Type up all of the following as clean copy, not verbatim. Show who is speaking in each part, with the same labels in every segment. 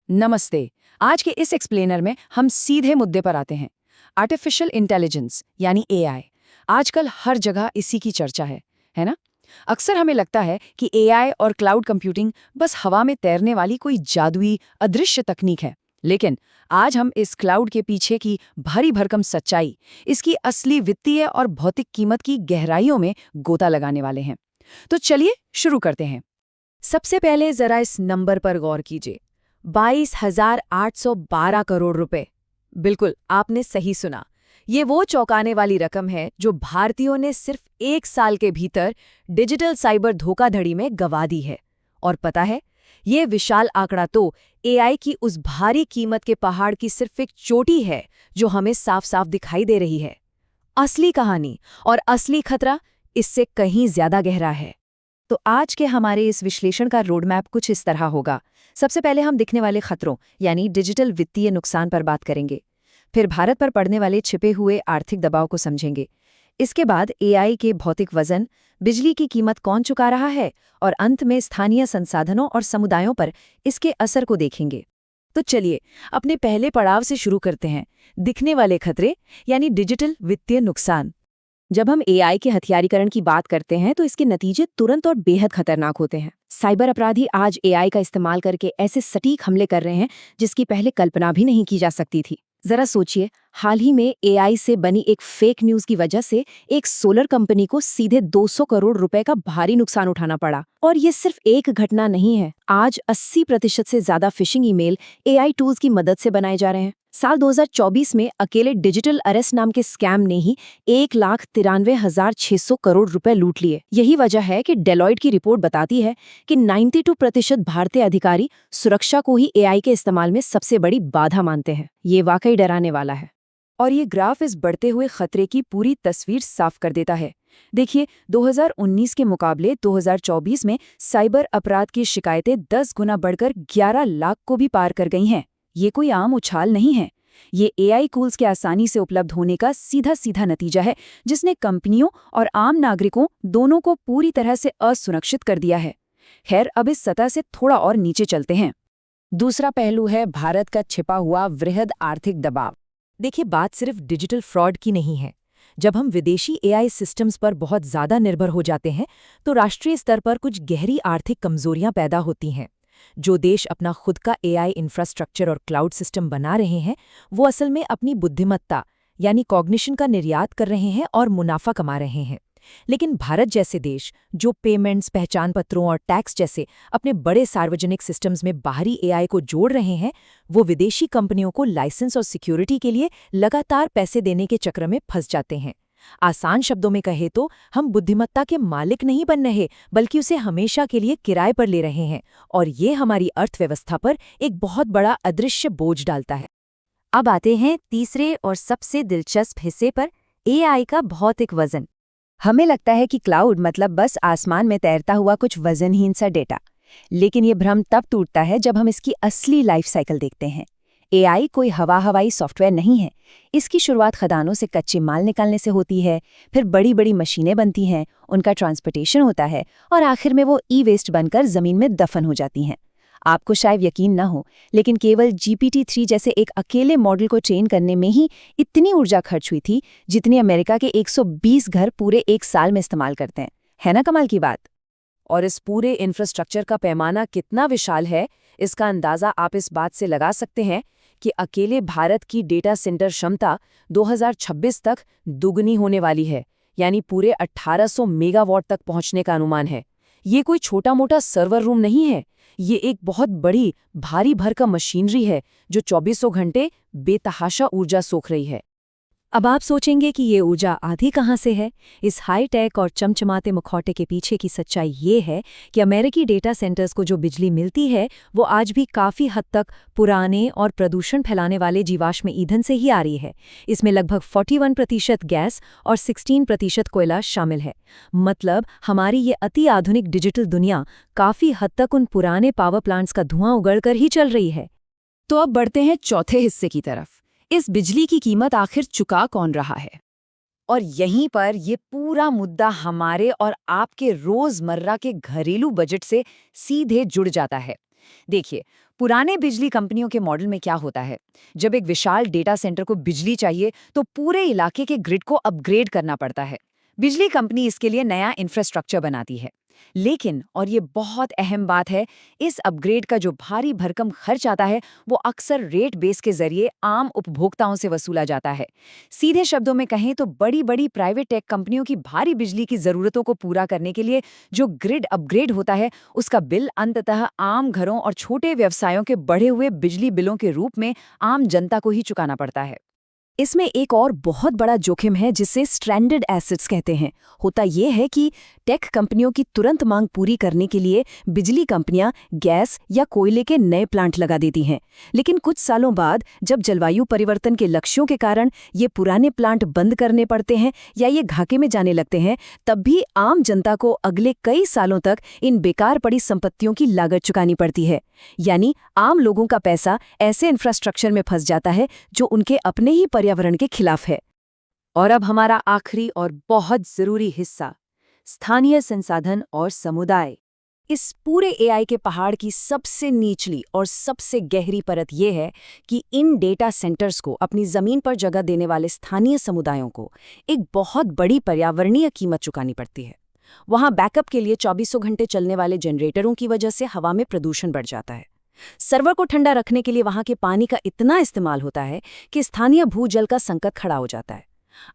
Speaker 1: नमस्ते। आज के इस एक्सप्लेनर में हम सीधे मुद्दे पर आते हैं। आर्टिफिशियल इंटेलिजेंस यानी एआई। आजकल हर जगह इसी की चर्चा है ना? अक्सर हमें लगता है कि एआई और क्लाउड कंप्यूटिंग बस हवा में तैरने वाली कोई जादुई अदृश्य तकनीक है। लेकिन आज हम इस क्लाउड के पीछे की भारी भरकम सच्चाई, इसकी असली वित्तीय और भौतिक कीमत की गहराइयों में गोता लगाने वाले हैं। तो चलिए शुरू करते हैं। सबसे पहले जरा इस नंबर पर गौर कीजिए। 22,812 करोड़ रुपए। बिल्कुल, आपने सही सुना। ये वो चौंकाने वाली रकम है जो भारतीयों ने सिर्फ 1 साल के भीतर डिजिटल साइबर धोखाधड़ी में गंवा दी है। और पता है, ये विशाल आंकड़ा तो एआई की उस भारी कीमत के पहाड़ की सिर्फ एक चोटी है जो हमें साफ साफ दिखाई दे रही है। असली कहानी और असली खतरा इससे कहीं ज्यादा गहरा है। तो आज के हमारे इस विश्लेषण का रोडमैप कुछ इस तरह होगा। सबसे पहले हम दिखने वाले खतरों यानी डिजिटल वित्तीय नुकसान पर बात करेंगे। फिर भारत पर पड़ने वाले छिपे हुए आर्थिक दबाव को समझेंगे। इसके बाद एआई के भौतिक वजन, बिजली की कीमत कौन चुका रहा है, और अंत में स्थानीय संसाधनों और समुदायों पर इसके असर को देखेंगे। तो चलिए अपने पहले पड़ाव से शुरू करते हैं, दिखने वाले खतरे यानी डिजिटल वित्तीय नुकसान। जब हम एआई के हथियारीकरण की बात करते हैं तो इसके नतीजे तुरंत और बेहद खतरनाक होते हैं। साइबर अपराधी आज एआई का इस्तेमाल करके ऐसे सटीक हमले कर रहे हैं जिसकी पहले कल्पना भी नहीं की जा सकती थी। जरा सोचिए, हाल ही में एआई से बनी एक फेक न्यूज की वजह से एक सोलर कंपनी को सीधे 200 करोड़ रुपए का भारी नुकसान उठाना पड़ा। और ये सिर्फ एक घटना नहीं है। आज 80% से ज्यादा फिशिंग ईमेल एआई टूल्स की मदद से बनाए जा रहे हैं। साल 2024 में अकेले डिजिटल अरेस्ट नाम के स्कैम ने ही 1,93,600 करोड़ रुपए लूट लिए। यही वजह है कि डेलॉयट की रिपोर्ट बताती है कि 92% भारतीय अधिकारी सुरक्षा को ही एआई के इस्तेमाल में सबसे बड़ी बाधा मानते हैं। ये वाकई डराने वाला है। और ये ग्राफ इस बढ़ते हुए खतरे की पूरी तस्वीर साफ कर देता है। देखिए, 2019 के मुकाबले 2024 में साइबर अपराध की शिकायतें 10 गुना बढ़कर 11 लाख को भी पार कर गई हैं। ये कोई आम उछाल नहीं है। ये एआई टूल्स के आसानी से उपलब्ध होने का सीधा सीधा नतीजा है, जिसने कंपनियों और आम नागरिकों दोनों को पूरी तरह से असुरक्षित कर दिया है। खैर, अब इस सतह से थोड़ा और नीचे चलते हैं। दूसरा पहलू है भारत का छिपा हुआ वृहद आर्थिक दबाव। देखिए, बात सिर्फ डिजिटल फ्रॉड की नहीं है। जब हम विदेशी एआई सिस्टम्स पर बहुत ज्यादा निर्भर हो जाते हैं तो राष्ट्रीय स्तर पर कुछ गहरी आर्थिक कमजोरियां पैदा होती हैं। जो देश अपना खुद का एआई इंफ्रास्ट्रक्चर और क्लाउड सिस्टम बना रहे हैं, वो असल में अपनी बुद्धिमत्ता यानी कॉग्निशन का निर्यात कर रहे हैं और मुनाफा कमा रहे हैं। लेकिन भारत जैसे देश, जो पेमेंट्स, पहचान पत्रों और टैक्स जैसे अपने बड़े सार्वजनिक सिस्टम्स में बाहरी एआई को जोड़ रहे हैं, वो विदेशी कंपनियों को लाइसेंस और सिक्योरिटी के लिए लगातार पैसे देने के चक्र में फंस जाते हैं। आसान शब्दों में कहे तो हम बुद्धिमत्ता के मालिक नहीं बन रहे, बल्कि उसे हमेशा के लिए किराए पर ले रहे हैं, और ये हमारी अर्थव्यवस्था पर एक बहुत बड़ा अदृश्य बोझ डालता है। अब आते हैं तीसरे और सबसे दिलचस्प हिस्से पर, एआई का भौतिक वजन। हमें लगता है कि क्लाउड मतलब बस आसमान में तैरता हुआ कुछ वजनहीन सा डेटा, लेकिन ये भ्रम तब टूटता है जब हम इसकी असली लाइफ साइकिल देखते हैं। एआई कोई हवाई सॉफ्टवेयर नहीं है। इसकी शुरुआत खदानों से कच्चे माल निकालने से होती है, फिर बड़ी बड़ी मशीनें बनती हैं, उनका ट्रांसपोर्टेशन होता है, और आखिर में वो ई वेस्ट बनकर जमीन में दफन हो जाती हैं। आपको शायद यकीन ना हो, लेकिन केवल GPT-3 जैसे एक अकेले मॉडल को ट्रेन करने में ही इतनी ऊर्जा खर्च हुई थी जितनी अमेरिका के 120 घर पूरे 1 साल में इस्तेमाल करते हैं। है ना कमाल की बात? और इस पूरे इंफ्रास्ट्रक्चर का पैमाना कितना विशाल है, इसका अंदाजा आप इस बात से लगा सकते हैं कि अकेले भारत की डेटा सेंटर क्षमता 2026 तक दुगनी होने वाली है, यानी पूरे 1800 मेगावाट तक पहुंचने का अनुमान है। ये कोई छोटा मोटा सर्वर रूम नहीं है, ये एक बहुत बड़ी भारी भरकम मशीनरी है जो 24 घंटे बेतहाशा ऊर्जा सोख रही है। अब आप सोचेंगे कि ये ऊर्जा आधी कहाँ से है? इस हाई टेक और चमचमाते मुखौटे के पीछे की सच्चाई ये है कि अमेरिकी डेटा सेंटर्स को जो बिजली मिलती है वो आज भी काफ़ी हद तक पुराने और प्रदूषण फैलाने वाले जीवाश्म ईंधन से ही आ रही है। इसमें लगभग 41% गैस और 16% कोयला शामिल है। मतलब हमारी ये अति आधुनिक डिजिटल दुनिया काफ़ी हद तक उन पुराने पावर प्लांट्स का धुआं उगलकर ही चल रही है। तो अब बढ़ते हैं चौथे हिस्से की तरफ। इस बिजली की कीमत आखिर चुका कौन रहा है? और यहीं पर ये पूरा मुद्दा हमारे और आपके रोजमर्रा के घरेलू बजट से सीधे जुड़ जाता है। देखिए,
Speaker 2: पुराने बिजली कंपनियों के मॉडल में क्या होता है, जब एक विशाल डेटा सेंटर को बिजली चाहिए तो पूरे इलाके के ग्रिड को अपग्रेड करना पड़ता है। बिजली कंपनी इसके लिए नया इंफ्रास्ट्रक्चर बनाती है। लेकिन, और ये बहुत अहम बात है, इस अपग्रेड का जो भारी भरकम खर्च आता है वो अक्सर रेट बेस के जरिए आम उपभोक्ताओं से वसूला जाता है। सीधे शब्दों में कहें तो बड़ी बड़ी प्राइवेट टेक कंपनियों की भारी बिजली की जरूरतों को पूरा करने के लिए जो ग्रिड अपग्रेड होता है, उसका बिल अंततः आम घरों और छोटे व्यवसायों के बढ़े हुए बिजली बिलों के रूप में आम जनता को ही चुकाना पड़ता है।
Speaker 1: इसमें एक और बहुत बड़ा जोखिम है जिसे स्ट्रैंडेड एसेट्स कहते हैं। होता यह है कि टेक कंपनियों की तुरंत मांग पूरी करने के लिए बिजली कंपनियां गैस या कोयले के नए प्लांट लगा देती हैं, लेकिन कुछ सालों बाद जब जलवायु परिवर्तन के लक्ष्यों के कारण ये पुराने प्लांट बंद करने पड़ते हैं या ये घाटे में जाने लगते हैं, तब भी आम जनता को अगले कई सालों तक इन बेकार पड़ी संपत्तियों की लागत चुकानी पड़ती है। यानी आम लोगों का पैसा ऐसे इंफ्रास्ट्रक्चर में फंस जाता है जो उनके अपने ही पर्यावरण के खिलाफ है। और अब हमारा आखिरी और बहुत जरूरी हिस्सा, स्थानीय संसाधन और समुदाय। इस पूरे एआई के पहाड़ की सबसे निचली और सबसे गहरी परत यह है कि इन डेटा सेंटर्स को अपनी जमीन पर जगह देने वाले स्थानीय समुदायों को एक बहुत बड़ी पर्यावरणीय कीमत चुकानी पड़ती है। वहां बैकअप के लिए 24 घंटे चलने वाले जनरेटरों की वजह से हवा में प्रदूषण बढ़ जाता है। सर्वर को ठंडा रखने के लिए वहां के पानी का इतना इस्तेमाल होता है कि स्थानीय भूजल का संकट खड़ा हो जाता है।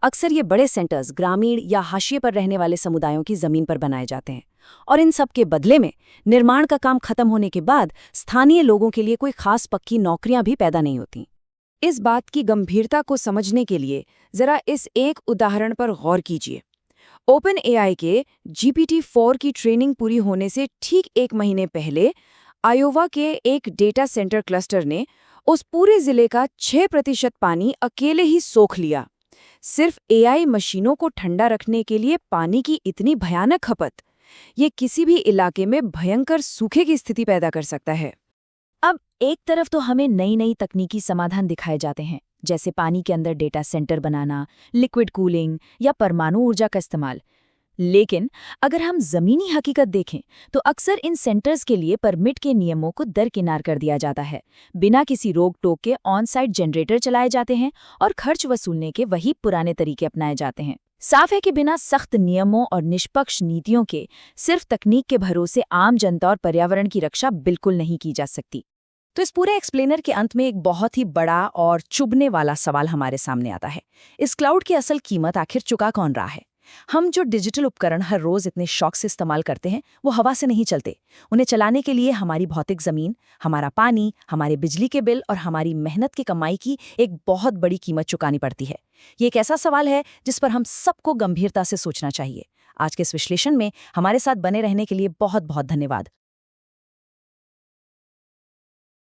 Speaker 1: अक्सर ये बड़े सेंटर्स ग्रामीण या हाशिए पर रहने वाले समुदायों की जमीन पर बनाए जाते हैं, और इन सब के बदले में निर्माण का काम खत्म होने के बाद स्थानीय लोगों के लिए कोई खास पक्की नौकरियां भी पैदा नहीं होती। इस बात की गंभीरता को समझने के लिए जरा इस एक उदाहरण पर गौर कीजिए। ओपन एआई के GPT-4 की ट्रेनिंग पूरी होने से ठीक 1 महीने पहले आयोवा के एक डेटा सेंटर क्लस्टर ने उस पूरे जिले का 6% पानी अकेले ही सोख लिया। सिर्फ एआई मशीनों को ठंडा रखने के लिए पानी की इतनी भयानक खपत, ये किसी भी इलाके में भयंकर सूखे की स्थिति पैदा कर सकता है। अब एक तरफ तो हमें नई नई तकनीकी समाधान दिखाए जाते हैं, जैसे पानी के अंदर डेटा सेंटर बनाना, लिक्विड कूलिंग या परमाणु ऊर्जा का इस्तेमाल। लेकिन अगर हम जमीनी हकीकत देखें तो अक्सर इन सेंटर्स के लिए परमिट के नियमों को दरकिनार कर दिया जाता है। बिना किसी रोक टोक के ऑन साइट जनरेटर चलाए जाते हैं और खर्च वसूलने के वही पुराने तरीके अपनाए जाते हैं। साफ है कि बिना सख्त नियमों और निष्पक्ष नीतियों के सिर्फ तकनीक के भरोसे आम जनता और पर्यावरण की रक्षा बिल्कुल नहीं की जा सकती। तो इस पूरे एक्सप्लेनर के अंत में एक बहुत ही बड़ा और चुभने वाला सवाल हमारे सामने आता है। इस क्लाउड की असल कीमत आखिर चुका कौन रहा है? हम जो डिजिटल उपकरण हर रोज इतने शौक से इस्तेमाल करते हैं, वो हवा से नहीं चलते। उन्हें चलाने के लिए हमारी भौतिक जमीन, हमारा पानी, हमारे बिजली के बिल और हमारी मेहनत की कमाई की एक बहुत बड़ी कीमत चुकानी पड़ती है। ये एक ऐसा सवाल है जिस पर हम सबको गंभीरता से सोचना चाहिए। आज के इस विश्लेषण में हमारे साथ बने रहने के लिए बहुत बहुत धन्यवाद।